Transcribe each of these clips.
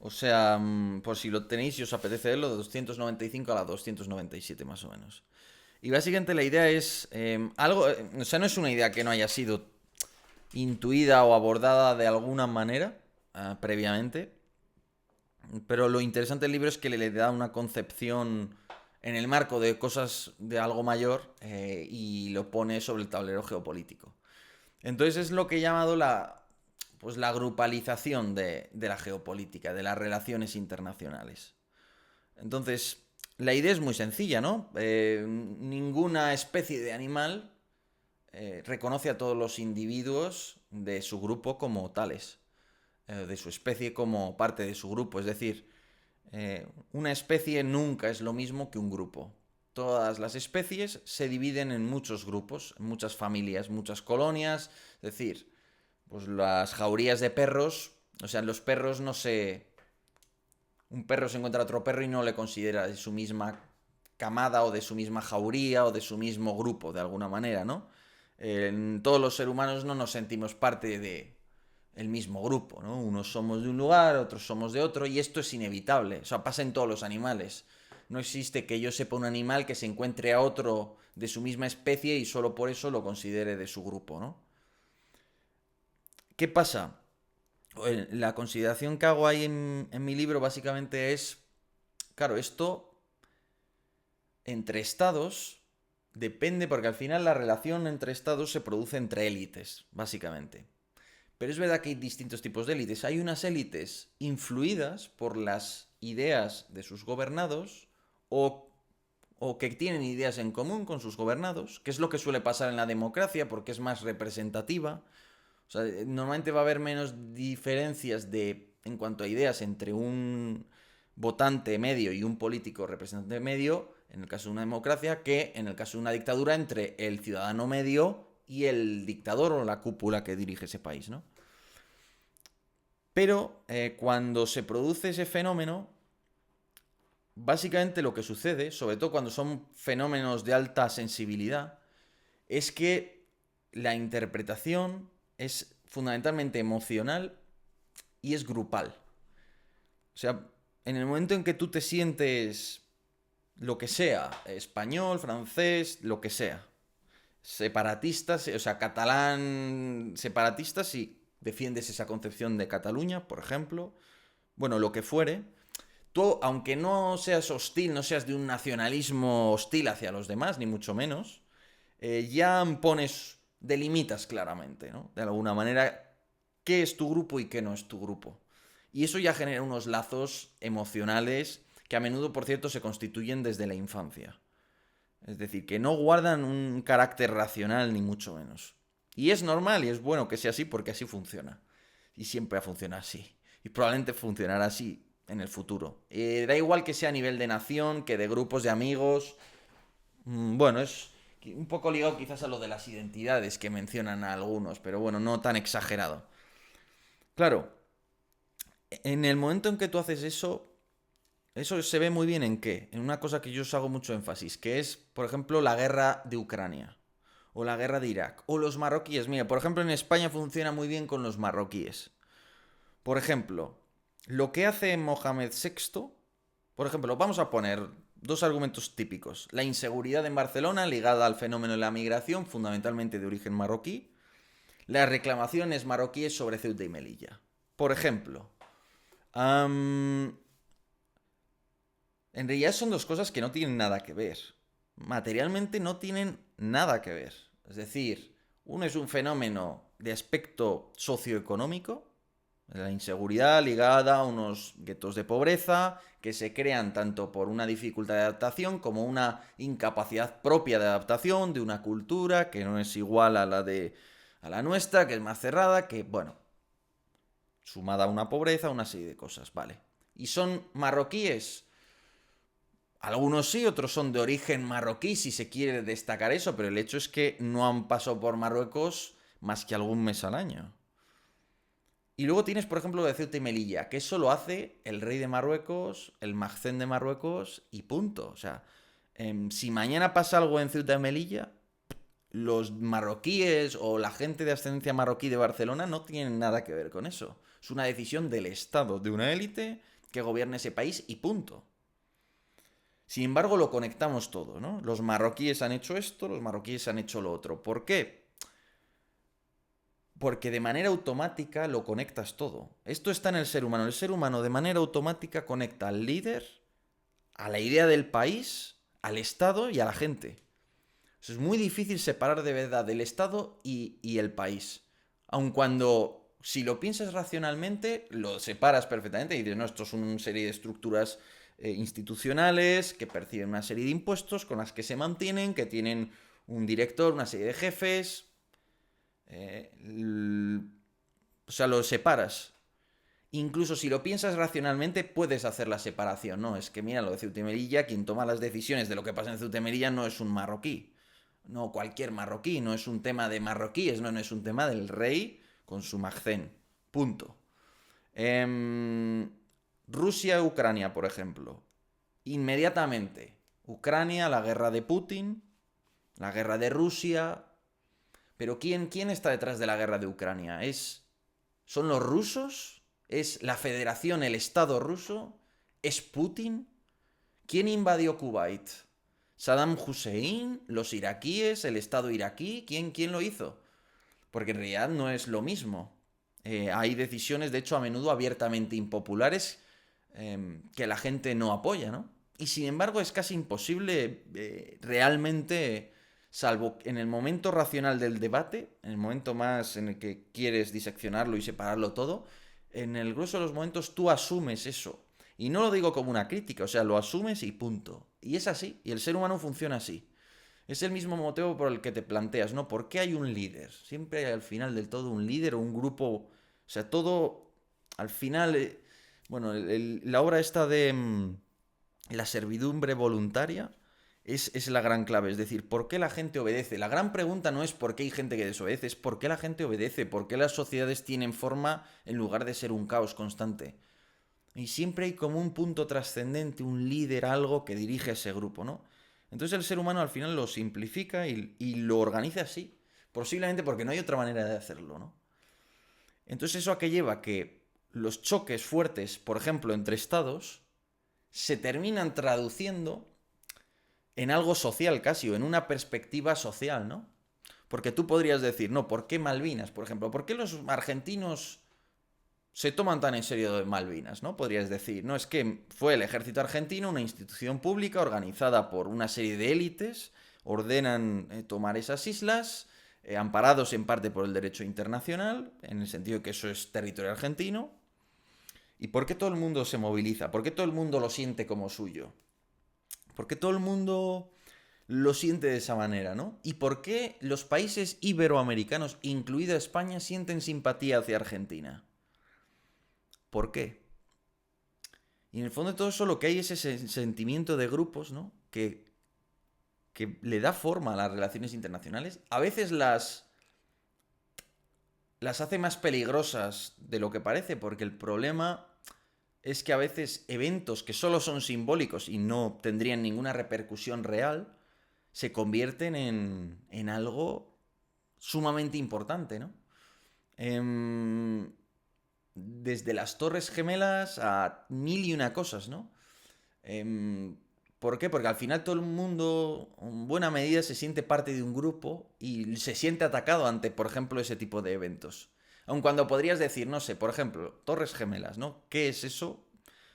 O sea, por si lo tenéis y os apetece verlo, de 295 a la 297 más o menos. Y básicamente la idea es algo, o sea, no es una idea que no haya sido intuida o abordada de alguna manera previamente, pero lo interesante del libro es que le da una concepción en el marco de cosas de algo mayor y lo pone sobre el tablero geopolítico. Entonces es lo que he llamado pues la grupalización de la geopolítica, de las relaciones internacionales. Entonces, la idea es muy sencilla, ¿no? Ninguna especie de animal reconoce a todos los individuos de su grupo como tales, de su especie como parte de su grupo. Es decir, una especie nunca es lo mismo que un grupo. Todas las especies se dividen en muchos grupos, en muchas familias, muchas colonias. Es decir, pues las jaurías de perros, o sea, los perros no se... Un perro se encuentra a otro perro y no le considera de su misma camada o de su misma jauría o de su mismo grupo, de alguna manera, ¿no? Todos los seres humanos no nos sentimos parte de el mismo grupo, ¿no? Unos somos de un lugar, otros somos de otro, y esto es inevitable. O sea, pasa en todos los animales. No existe que yo sepa un animal que se encuentre a otro de su misma especie y solo por eso lo considere de su grupo, ¿no? ¿Qué pasa? La consideración que hago ahí en mi libro básicamente es, claro, esto entre estados depende porque al final la relación entre estados se produce entre élites, básicamente. Pero es verdad que hay distintos tipos de élites. Hay unas élites influidas por las ideas de sus gobernados o, o que tienen ideas en común con sus gobernados, que es lo que suele pasar en la democracia porque es más representativa. O sea, normalmente va a haber menos diferencias en cuanto a ideas entre un votante medio y un político representante medio, en el caso de una democracia, que en el caso de una dictadura entre el ciudadano medio y el dictador o la cúpula que dirige ese país, ¿no? Pero cuando se produce ese fenómeno, básicamente lo que sucede, sobre todo cuando son fenómenos de alta sensibilidad, es que la interpretación es fundamentalmente emocional y es grupal. O sea, en el momento en que tú te sientes lo que sea, español, francés, lo que sea, separatistas, o sea, catalán, separatistas, si defiendes esa concepción de Cataluña, por ejemplo, bueno, lo que fuere, tú, aunque no seas hostil, no seas de un nacionalismo hostil hacia los demás, ni mucho menos, ya pones, delimitas claramente, ¿no? De alguna manera, qué es tu grupo y qué no es tu grupo. Y eso ya genera unos lazos emocionales que a menudo, por cierto, se constituyen desde la infancia. Es decir, que no guardan un carácter racional ni mucho menos. Y es normal y es bueno que sea así porque así funciona. Y siempre ha funcionado así. Y probablemente funcionará así en el futuro. Da igual que sea a nivel de nación, que de grupos de amigos. Bueno, es un poco ligado quizás a lo de las identidades que mencionan a algunos, pero bueno, no tan exagerado. Claro, en el momento en que tú haces eso se ve muy bien en qué. En una cosa que yo os hago mucho énfasis, que es, por ejemplo, la guerra de Ucrania. O la guerra de Irak. O los marroquíes. Mira, por ejemplo, en España funciona muy bien con los marroquíes. Por ejemplo, lo que hace Mohamed VI, por ejemplo, vamos a poner dos argumentos típicos. La inseguridad en Barcelona ligada al fenómeno de la migración, fundamentalmente de origen marroquí. Las reclamaciones marroquíes sobre Ceuta y Melilla. Por ejemplo, en realidad son dos cosas que no tienen nada que ver. Materialmente no tienen nada que ver. Es decir, uno es un fenómeno de aspecto socioeconómico, la inseguridad ligada a unos guetos de pobreza que se crean tanto por una dificultad de adaptación como una incapacidad propia de adaptación de una cultura que no es igual a la nuestra, que es más cerrada, que bueno, sumada a una pobreza, una serie de cosas, vale. Y son marroquíes. Algunos sí, otros son de origen marroquí, si se quiere destacar eso, pero el hecho es que no han pasado por Marruecos más que algún mes al año. Y luego tienes, por ejemplo, lo de Ceuta y Melilla, que eso lo hace el rey de Marruecos, el Magcén de Marruecos y punto. O sea, si mañana pasa algo en Ceuta y Melilla, los marroquíes o la gente de ascendencia marroquí de Barcelona no tienen nada que ver con eso. Es una decisión del Estado, de una élite que gobierne ese país y punto. Sin embargo, lo conectamos todo, ¿no? Los marroquíes han hecho esto, los marroquíes han hecho lo otro. ¿Por qué? Porque de manera automática lo conectas todo. Esto está en el ser humano. El ser humano de manera automática conecta al líder, a la idea del país, al Estado y a la gente. Eso es muy difícil separar de verdad el Estado y el país. Aun cuando, si lo piensas racionalmente, lo separas perfectamente y dices, no, esto es una serie de estructuras institucionales que perciben una serie de impuestos con las que se mantienen, que tienen un director, una serie de jefes. O sea, lo separas. Incluso si lo piensas racionalmente, puedes hacer la separación. No, es que mira, lo de Ceuta y Melilla, quien toma las decisiones de lo que pasa en Ceuta y Melilla no es un marroquí. No cualquier marroquí, no es un tema de marroquíes, no es un tema del rey con su magcén. Punto. Rusia-Ucrania, por ejemplo. Inmediatamente. Ucrania, la guerra de Putin, la guerra de Rusia. Pero ¿quién está detrás de la guerra de Ucrania? ¿Son los rusos? ¿Es la federación, el Estado ruso? ¿Es Putin? ¿Quién invadió Kuwait? ¿Saddam Hussein? ¿Los iraquíes? ¿El Estado iraquí? ¿Quién lo hizo? Porque en realidad no es lo mismo. Hay decisiones, de hecho, a menudo abiertamente impopulares que la gente no apoya, ¿no? Y sin embargo es casi imposible realmente, salvo en el momento racional del debate, en el momento más en el que quieres diseccionarlo y separarlo todo, en el grueso de los momentos tú asumes eso. Y no lo digo como una crítica, o sea, lo asumes y punto. Y es así, y el ser humano funciona así. Es el mismo motivo por el que te planteas, ¿no? ¿Por qué hay un líder? Siempre hay al final del todo un líder o un grupo. O sea, todo. Al final. Bueno, la obra esta de la servidumbre voluntaria es la gran clave. Es decir, ¿por qué la gente obedece? La gran pregunta no es por qué hay gente que desobedece, es por qué la gente obedece, por qué las sociedades tienen forma en lugar de ser un caos constante. Y siempre hay como un punto trascendente, un líder, algo que dirige a ese grupo, ¿no? Entonces el ser humano al final lo simplifica y lo organiza así. Posiblemente porque no hay otra manera de hacerlo, ¿no? Entonces eso a qué lleva que los choques fuertes, por ejemplo, entre estados, se terminan traduciendo en algo social casi, o en una perspectiva social, ¿no? Porque tú podrías decir, no, ¿por qué Malvinas? Por ejemplo, ¿por qué los argentinos se toman tan en serio de Malvinas, ¿no? Podrías decir, no, es que fue el ejército argentino, una institución pública organizada por una serie de élites, ordenan tomar esas islas, amparados en parte por el derecho internacional, en el sentido de que eso es territorio argentino. ¿Y por qué todo el mundo se moviliza? ¿Por qué todo el mundo lo siente como suyo? ¿Por qué todo el mundo lo siente de esa manera, ¿no? ¿Y por qué los países iberoamericanos, incluida España, sienten simpatía hacia Argentina? ¿Por qué? Y en el fondo de todo eso lo que hay es ese sentimiento de grupos, ¿no? Que le da forma a las relaciones internacionales. A veces las hace más peligrosas de lo que parece, porque el problema es que a veces eventos que solo son simbólicos y no tendrían ninguna repercusión real, se convierten en algo sumamente importante, ¿no? Desde las Torres Gemelas a mil y una cosas, ¿no? ¿Por qué? Porque al final todo el mundo, en buena medida, se siente parte de un grupo y se siente atacado ante, por ejemplo, ese tipo de eventos. Aun cuando podrías decir, no sé, por ejemplo, Torres Gemelas, ¿no? ¿Qué es eso?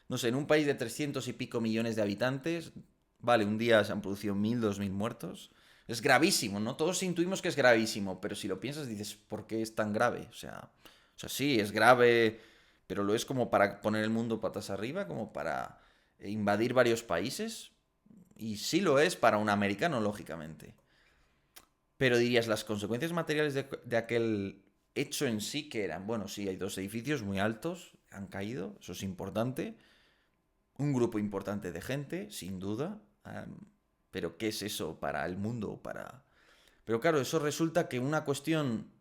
No sé, en un país de 300 y pico millones de habitantes, vale, un día se han producido 1000, 2000 muertos. Es gravísimo, ¿no? Todos intuimos que es gravísimo, pero si lo piensas dices, ¿por qué es tan grave? O sea, sí, es grave, pero lo es como para poner el mundo patas arriba, como para invadir varios países. Y sí lo es para un americano, lógicamente. Pero dirías, las consecuencias materiales de aquel hecho en sí que eran, bueno, sí, hay dos edificios muy altos, han caído, eso es importante. Un grupo importante de gente, sin duda. Pero ¿qué es eso para el mundo? Pero claro, eso resulta que una cuestión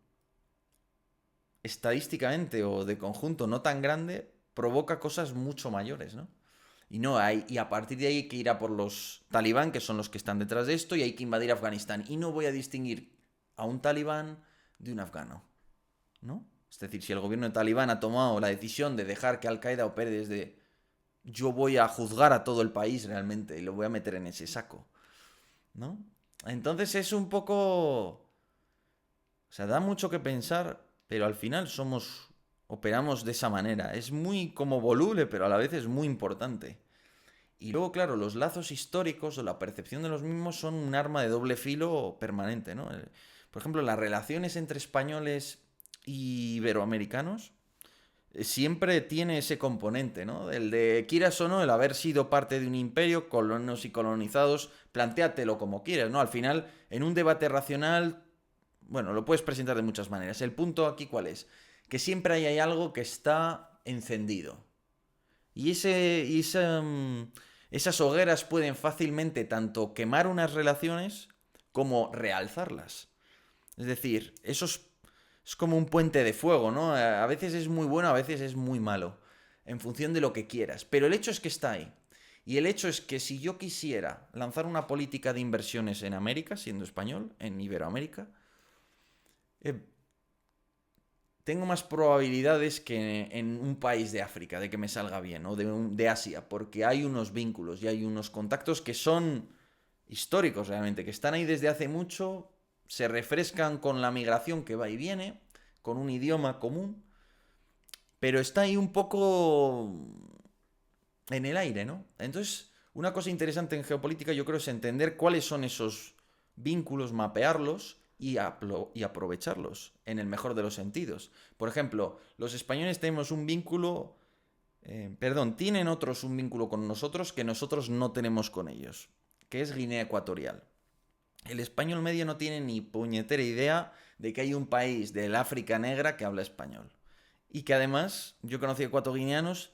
estadísticamente o de conjunto no tan grande provoca cosas mucho mayores, ¿no? Y a partir de ahí hay que ir a por los talibán, que son los que están detrás de esto, y hay que invadir Afganistán. Y no voy a distinguir a un talibán de un afgano, ¿no? Es decir, si el gobierno de talibán ha tomado la decisión de dejar que Al-Qaeda opere desde yo voy a juzgar a todo el país realmente y lo voy a meter en ese saco, ¿no? Entonces es un poco... O sea, da mucho que pensar, pero al final operamos de esa manera. Es muy como voluble, pero a la vez es muy importante. Y luego, claro, los lazos históricos o la percepción de los mismos son un arma de doble filo permanente, ¿no? Por ejemplo, las relaciones entre españoles y iberoamericanos siempre tiene ese componente, ¿no? El de, quieras o no, el haber sido parte de un imperio, colonos y colonizados, plantéatelo como quieras, ¿no? Al final, en un debate racional, bueno, lo puedes presentar de muchas maneras. El punto aquí, ¿cuál es? Que siempre hay algo que está encendido. Y esas hogueras pueden fácilmente tanto quemar unas relaciones como realzarlas. Es decir, es como un puente de fuego, ¿no? A veces es muy bueno, a veces es muy malo, en función de lo que quieras. Pero el hecho es que está ahí. Y el hecho es que si yo quisiera lanzar una política de inversiones en América, siendo español, en Iberoamérica, eh, tengo más probabilidades que en un país de África de que me salga bien, o de Asia, porque hay unos vínculos y hay unos contactos que son históricos realmente, que están ahí desde hace mucho, se refrescan con la migración que va y viene, con un idioma común, pero está ahí un poco en el aire, ¿no? Entonces, una cosa interesante en geopolítica yo creo es entender cuáles son esos vínculos, mapearlos y aprovecharlos en el mejor de los sentidos. Por ejemplo, los españoles tenemos un vínculo, perdón, tienen otros un vínculo con nosotros que nosotros no tenemos con ellos, que es Guinea Ecuatorial. El español medio no tiene ni puñetera idea de que hay un país del África negra que habla español. Y que además, yo conocí a ecuatoguineanos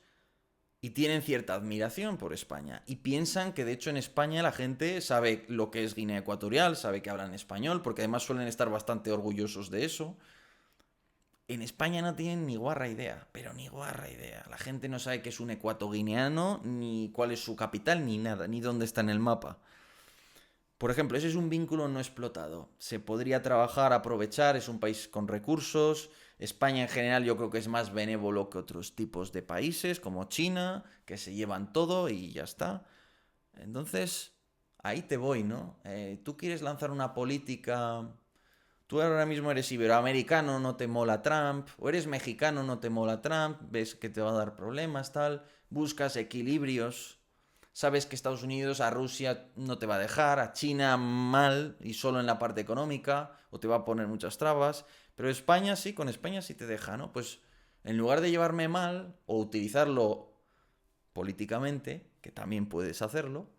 y tienen cierta admiración por España. Y piensan que de hecho en España la gente sabe lo que es Guinea Ecuatorial, sabe que hablan español, porque además suelen estar bastante orgullosos de eso. En España no tienen ni guarra idea, pero ni guarra idea. La gente no sabe qué es un ecuatoguineano, ni cuál es su capital, ni nada, ni dónde está en el mapa. Por ejemplo, ese es un vínculo no explotado. Se podría trabajar, aprovechar, es un país con recursos. España en general yo creo que es más benévolo que otros tipos de países, como China, que se llevan todo y ya está. Entonces, ahí te voy, ¿no? Tú quieres lanzar una política. Tú ahora mismo eres iberoamericano, no te mola Trump. O eres mexicano, no te mola Trump. Ves que te va a dar problemas, tal. Buscas equilibrios. Sabes que Estados Unidos a Rusia no te va a dejar, a China mal y solo en la parte económica, o te va a poner muchas trabas, pero España sí, con España sí te deja, ¿no? Pues en lugar de llevarme mal o utilizarlo políticamente, que también puedes hacerlo,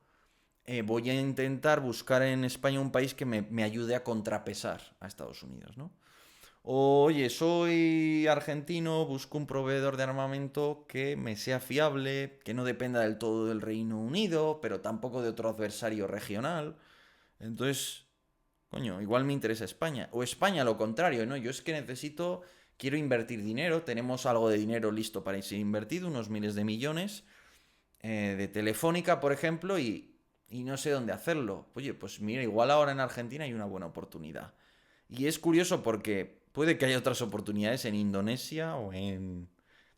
voy a intentar buscar en España un país que me ayude a contrapesar a Estados Unidos, ¿no? Oye, soy argentino, busco un proveedor de armamento que me sea fiable, que no dependa del todo del Reino Unido, pero tampoco de otro adversario regional. Entonces, coño, igual me interesa España. O España, lo contrario, ¿no? Yo es que quiero invertir dinero, tenemos algo de dinero listo para ser invertido, unos miles de millones, de Telefónica, por ejemplo, y no sé dónde hacerlo. Oye, pues mira, igual ahora en Argentina hay una buena oportunidad. Y es curioso porque puede que haya otras oportunidades en Indonesia o en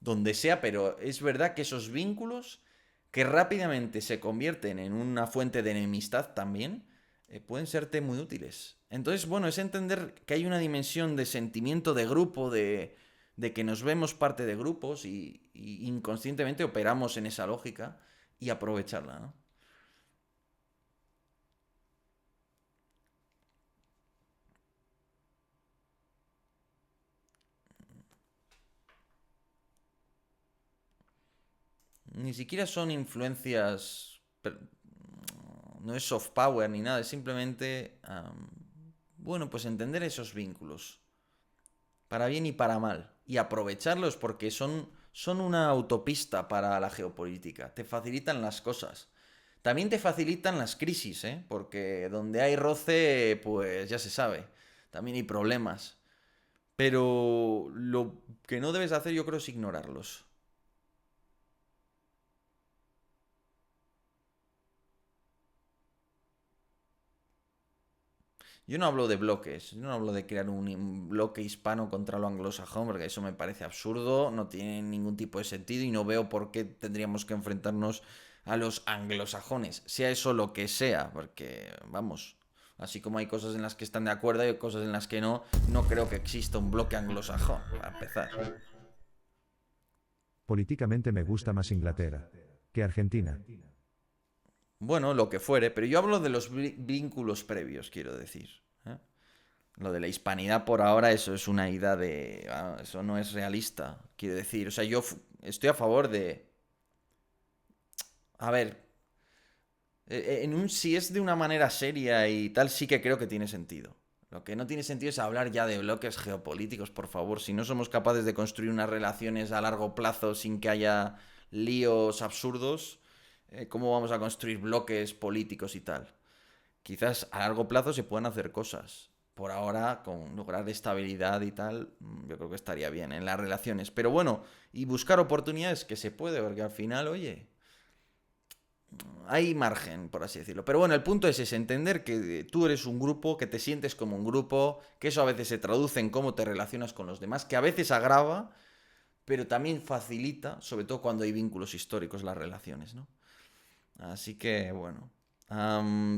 donde sea, pero es verdad que esos vínculos que rápidamente se convierten en una fuente de enemistad también, pueden serte muy útiles. Entonces, bueno, es entender que hay una dimensión de sentimiento de grupo, de que nos vemos parte de grupos y inconscientemente operamos en esa lógica y aprovecharla, ¿no? Ni siquiera son influencias, no es soft power ni nada, es simplemente, bueno, pues entender esos vínculos, para bien y para mal, y aprovecharlos porque son una autopista para la geopolítica, te facilitan las cosas. También te facilitan las crisis, ¿eh? Porque donde hay roce, pues ya se sabe, también hay problemas. Pero lo que no debes hacer yo creo es ignorarlos. Yo no hablo de bloques, yo no hablo de crear un bloque hispano contra lo anglosajón, porque eso me parece absurdo, no tiene ningún tipo de sentido y no veo por qué tendríamos que enfrentarnos a los anglosajones, sea eso lo que sea, porque, vamos, así como hay cosas en las que están de acuerdo y hay cosas en las que no, no creo que exista un bloque anglosajón, para empezar. Políticamente me gusta más Inglaterra que Argentina. Bueno, lo que fuere, pero yo hablo de los vínculos previos, quiero decir. ¿Eh? Lo de la hispanidad por ahora, eso es una idea de... eso no es realista, quiero decir. O sea, yo estoy a favor de... A ver, si es de una manera seria y tal, sí que creo que tiene sentido. Lo que no tiene sentido es hablar ya de bloques geopolíticos, por favor. Si no somos capaces de construir unas relaciones a largo plazo sin que haya líos absurdos, ¿cómo vamos a construir bloques políticos y tal? Quizás a largo plazo se puedan hacer cosas. Por ahora, con lograr estabilidad y tal, yo creo que estaría bien en las relaciones. Pero bueno, y buscar oportunidades que se puede, porque al final, oye, hay margen, por así decirlo. Pero bueno, el punto es ese, entender que tú eres un grupo, que te sientes como un grupo, que eso a veces se traduce en cómo te relacionas con los demás, que a veces agrava, pero también facilita, sobre todo cuando hay vínculos históricos, las relaciones, ¿no? Así que, bueno.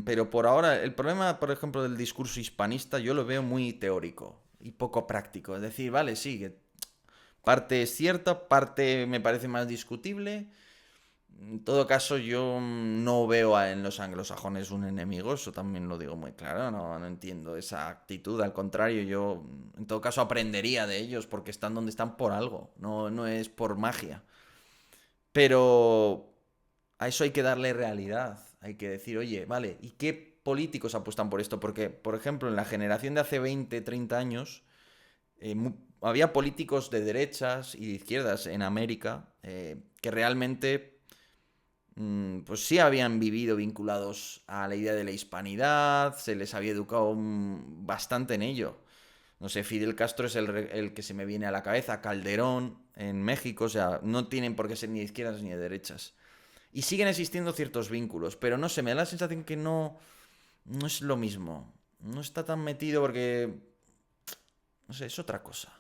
Pero por ahora, el problema, por ejemplo, del discurso hispanista, yo lo veo muy teórico y poco práctico. Es decir, vale, sí, que parte es cierta, parte me parece más discutible. En todo caso, yo no veo en los anglosajones un enemigo, eso también lo digo muy claro, no entiendo esa actitud, al contrario, yo en todo caso aprendería de ellos porque están donde están por algo, no es por magia. Pero a eso hay que darle realidad. Hay que decir, oye, vale, ¿y qué políticos apuestan por esto? Porque, por ejemplo, en la generación de hace 20, 30 años, había políticos de derechas y de izquierdas en América que realmente, pues sí habían vivido vinculados a la idea de la hispanidad, se les había educado bastante en ello. No sé, Fidel Castro es el que se me viene a la cabeza, Calderón en México, o sea, no tienen por qué ser ni de izquierdas ni de derechas. Y siguen existiendo ciertos vínculos, pero no sé, me da la sensación que no es lo mismo. No está tan metido porque, no sé, es otra cosa.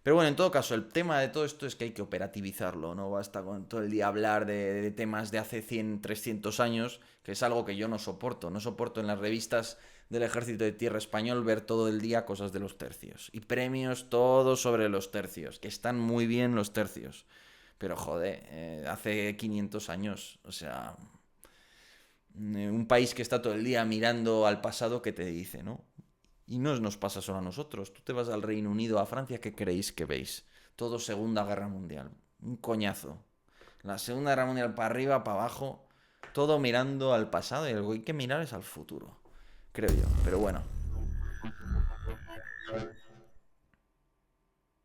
Pero bueno, en todo caso, el tema de todo esto es que hay que operativizarlo, no basta con todo el día hablar de temas de hace 100, 300 años, que es algo que yo no soporto. No soporto en las revistas del Ejército de Tierra Español ver todo el día cosas de los tercios. Y premios todos sobre los tercios, que están muy bien los tercios. Pero joder, hace 500 años, o sea, un país que está todo el día mirando al pasado, ¿qué te dice, no? Y no nos pasa solo a nosotros. Tú te vas al Reino Unido, a Francia, ¿qué creéis que veis? Todo Segunda Guerra Mundial. Un coñazo. La Segunda Guerra Mundial para arriba, para abajo. Todo mirando al pasado y lo que hay que mirar es al futuro. Creo yo. Pero bueno.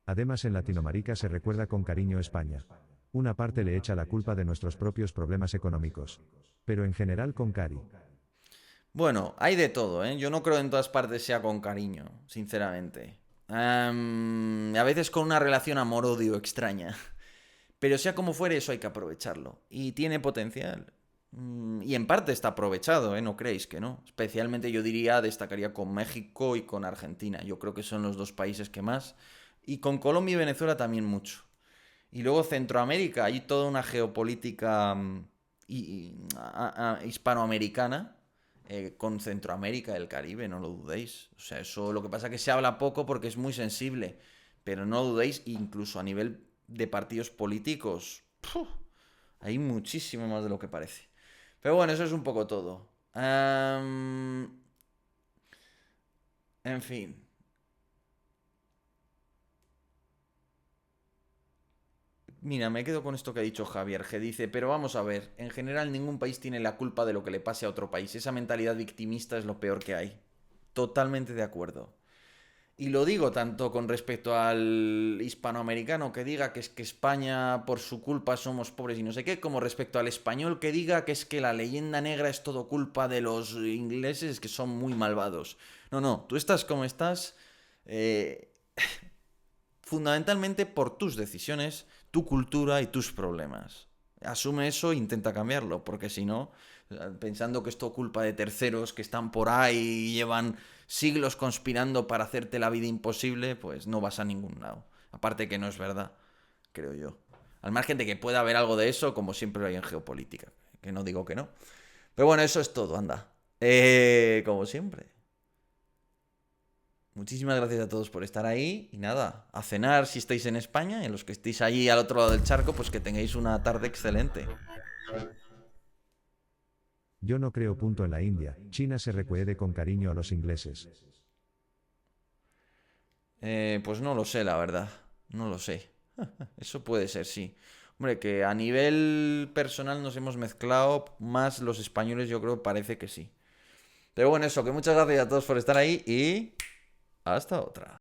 Además en Latinoamérica se recuerda con cariño España. Una parte le echa la culpa de nuestros propios problemas económicos. Pero en general con cari. Bueno, hay de todo, ¿eh? Yo no creo que en todas partes sea con cariño, sinceramente. A veces con una relación amor-odio extraña. Pero sea como fuere, eso hay que aprovecharlo. Y tiene potencial. Y en parte está aprovechado, ¿eh? No creéis que no. Especialmente yo diría, destacaría con México y con Argentina. Yo creo que son los dos países que más. Y con Colombia y Venezuela también mucho. Y luego Centroamérica, hay toda una geopolítica hispanoamericana con Centroamérica y el Caribe, no lo dudéis. O sea, eso lo que pasa es que se habla poco porque es muy sensible. Pero no lo dudéis, incluso a nivel de partidos políticos, ¡puf! Hay muchísimo más de lo que parece. Pero bueno, eso es un poco todo. En fin. Mira, me quedo con esto que ha dicho Javier, que dice, pero vamos a ver, en general ningún país tiene la culpa de lo que le pase a otro país. Esa mentalidad victimista es lo peor que hay. Totalmente de acuerdo. Y lo digo tanto con respecto al hispanoamericano que diga que es que España por su culpa somos pobres y no sé qué, como respecto al español que diga que es que la leyenda negra es todo culpa de los ingleses que son muy malvados. No, no, tú estás como estás eh, fundamentalmente por tus decisiones, tu cultura y tus problemas. Asume eso e intenta cambiarlo, porque si no, pensando que es todo culpa de terceros que están por ahí y llevan siglos conspirando para hacerte la vida imposible, pues no vas a ningún lado. Aparte que no es verdad, creo yo. Al margen de que pueda haber algo de eso, como siempre lo hay en geopolítica, que no digo que no. Pero bueno, eso es todo, anda. Como siempre. Muchísimas gracias a todos por estar ahí. Y nada, a cenar si estáis en España. Y a los que estéis allí al otro lado del charco, pues que tengáis una tarde excelente. Yo no creo punto en la India. China se recuerde con cariño a los ingleses. Pues no lo sé, la verdad. No lo sé. Eso puede ser, sí. Hombre, que a nivel personal nos hemos mezclado más los españoles, yo creo, parece que sí. Pero bueno, eso, que muchas gracias a todos por estar ahí y hasta otra.